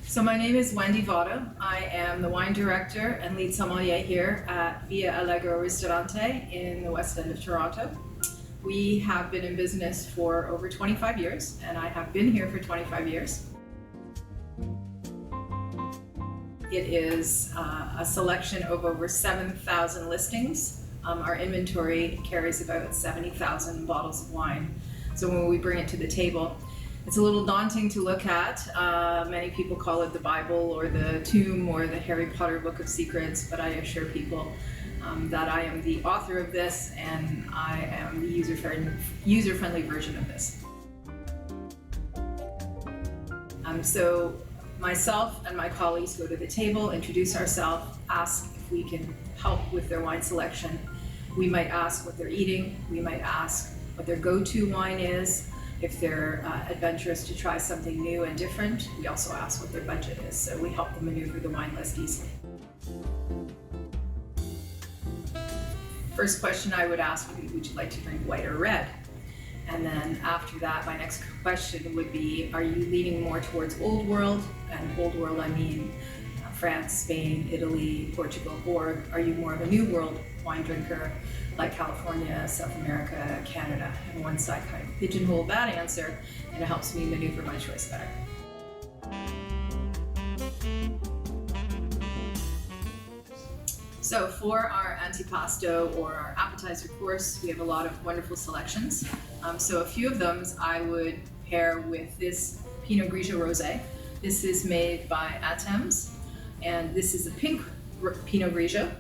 So my name is Wendy Votto. I am the wine director and lead sommelier here at Via Allegro Ristorante in the West End of Toronto. We have been in business for over 25 years, and I have been here for 25 years. It is a selection of over 7,000 listings. Our inventory carries about 70,000 bottles of wine. So when we bring it to the table, it's a little daunting to look at. Many people call it the Bible or the Tomb or the Harry Potter Book of Secrets, but I assure people that I am the author of this and I am the user-friendly version of this. So myself and my colleagues go to the table, introduce ourselves, ask if we can help with their wine selection. We might ask what they're eating, we might ask what their go-to wine is. If they're adventurous to try something new and different, we also ask what their budget is, so we help them maneuver the wine list easily. First question I would ask would be, would you like to drink white or red? And then after that, my next question would be, are you leaning more towards Old World? And Old World, I mean France, Spain, Italy, Portugal, or are you more of a New World wine drinker like California, South America, Canada? And once I kind of pigeonhole that answer, and it helps me maneuver my choice better. So for our antipasto or our appetizer course, we have a lot of wonderful selections. So a few of them I would pair with this Pinot Grigio Rosé. This is made by Atems, and this is a pink Pinot Grigio.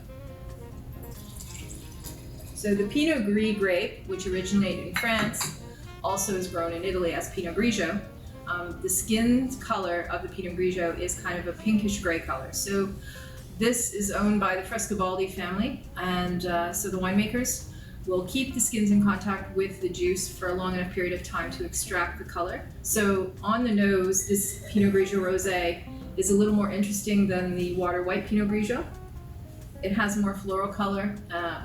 So the Pinot Gris grape, which originated in France, also is grown in Italy as Pinot Grigio. The skin color of the Pinot Grigio is kind of a pinkish gray color. So this is owned by the Frescobaldi family, and so the winemakers will keep the skins in contact with the juice for a long enough period of time to extract the color. So on the nose, this Pinot Grigio Rosé is a little more interesting than the water white Pinot Grigio. It has more floral color,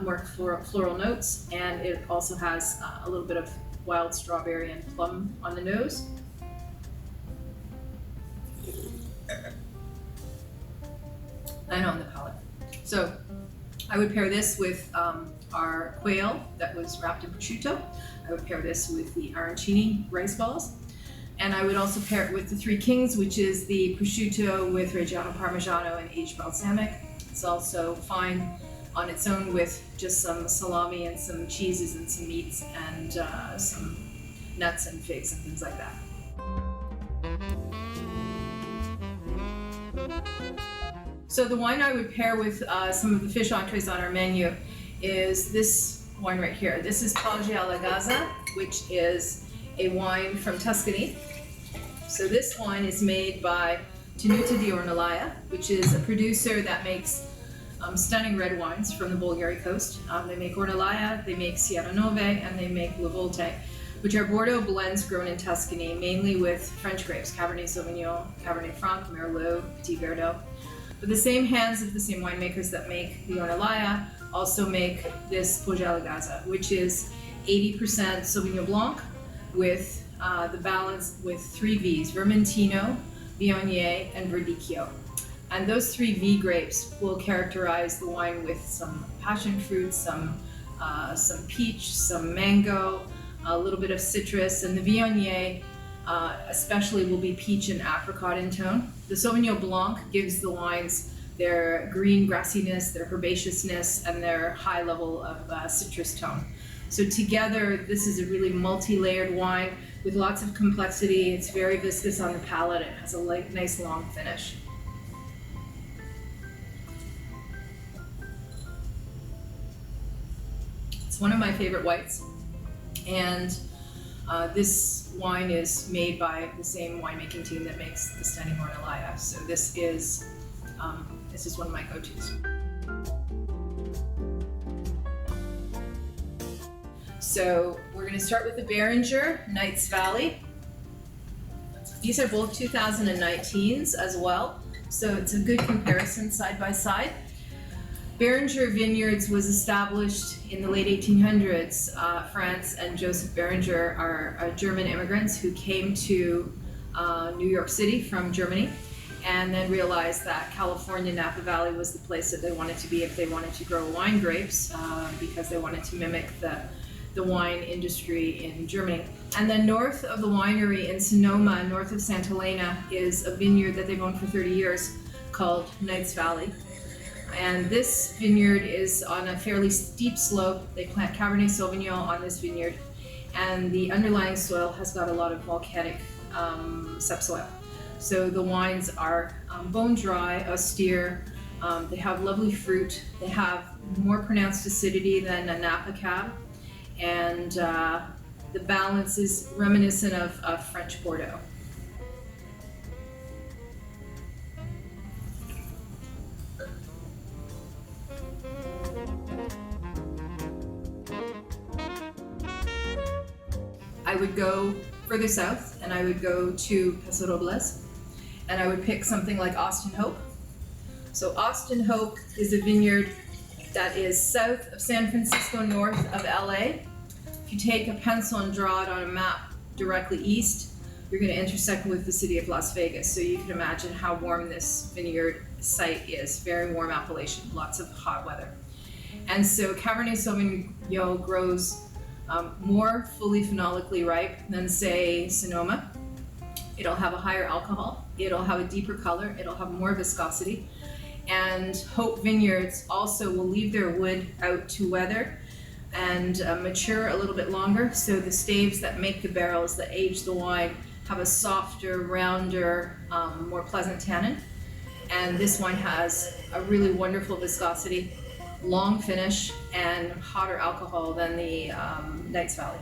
more floral notes, and it also has a little bit of wild strawberry and plum on the nose. And on the palate. So I would pair this with our quail that was wrapped in prosciutto. I would pair this with the arancini rice balls. And I would also pair it with the Three Kings, which is the prosciutto with Reggiano Parmigiano and aged balsamic. It's also fine on its own with just some salami and some cheeses and some meats and some nuts and figs and things like that. So the wine I would pair with some of the fish entrees on our menu is this wine right here. This is Poggi alla Gazza, which is a wine from Tuscany. So this wine is made by Tenuta di Ornellaia, which is a producer that makes stunning red wines from the Bulgari coast. They make Ornellaia, they make Sierra Nove, and they make Le Volte, which are Bordeaux blends grown in Tuscany, mainly with French grapes, Cabernet Sauvignon, Cabernet Franc, Merlot, Petit Verdot. But the same hands of the same winemakers that make the Ornellaia also make this Poggi alla Gazza, which is 80% Sauvignon Blanc with the balance with 3 V's, Vermentino, Viognier, and Verdicchio. And those 3 V grapes will characterize the wine with some passion fruit, some peach, some mango, a little bit of citrus, and the Viognier especially will be peach and apricot in tone. The Sauvignon Blanc gives the wines their green grassiness, their herbaceousness, and their high level of citrus tone. So together, this is a really multi-layered wine with lots of complexity. It's very viscous on the palate. It has a nice long finish. It's one of my favorite whites, and this wine is made by the same winemaking team that makes the stunning Ornellaia. So this is one of my go-tos. So we're going to start with the Beringer Knights Valley. These are both 2019s as well, so it's a good comparison side by side. Beringer Vineyards was established in the late 1800s. France and Joseph Beringer are German immigrants who came to New York City from Germany, and then realized that California, Napa Valley was the place that they wanted to be if they wanted to grow wine grapes, because they wanted to mimic the wine industry in Germany. And then north of the winery in Sonoma, north of Santa Elena, is a vineyard that they've owned for 30 years called Knights Valley. And this vineyard is on a fairly steep slope. They plant Cabernet Sauvignon on this vineyard, and the underlying soil has got a lot of volcanic subsoil. So the wines are bone dry, austere. They have lovely fruit. They have more pronounced acidity than a Napa Cab, and the balance is reminiscent of French Bordeaux. I would go further south, and I would go to Paso Robles, and I would pick something like Austin Hope. So Austin Hope is a vineyard that is south of San Francisco, north of LA. If you take a pencil and draw it on a map directly east, you're going to intersect with the city of Las Vegas. So you can imagine how warm this vineyard site is. Very warm appellation, lots of hot weather. And so Cabernet Sauvignon grows more fully phenolically ripe than, say, Sonoma. It'll have a higher alcohol, it'll have a deeper color, it'll have more viscosity. And Hope Vineyards also will leave their wood out to weather and mature a little bit longer, so the staves that make the barrels that age the wine have a softer, rounder, more pleasant tannin. And this wine has a really wonderful viscosity, long finish, and hotter alcohol than the Knights Valley.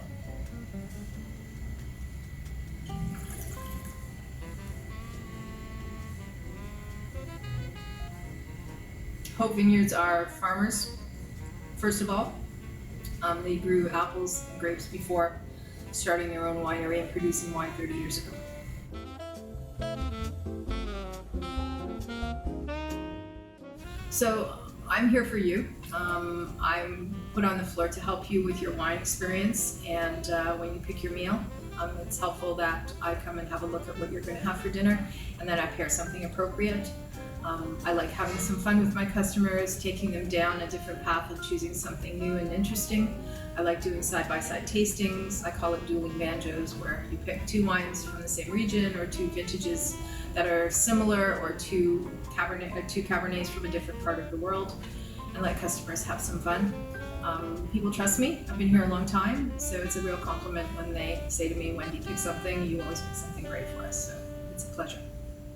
Hope Vineyards are farmers, first of all. They grew apples and grapes before starting their own winery and producing wine 30 years ago. So I'm here for you. I'm put on the floor to help you with your wine experience, and when you pick your meal, it's helpful that I come and have a look at what you're going to have for dinner, and then I pair something appropriate. I like having some fun with my customers, taking them down a different path of choosing something new and interesting. I like doing side-by-side tastings. I call it dueling banjos, where you pick two wines from the same region or two vintages that are similar, or two Cabernets from a different part of the world, and let customers have some fun. People trust me. I've been here a long time, so it's a real compliment when they say to me, "Wendy, pick something. You always pick something great for us." So it's a pleasure.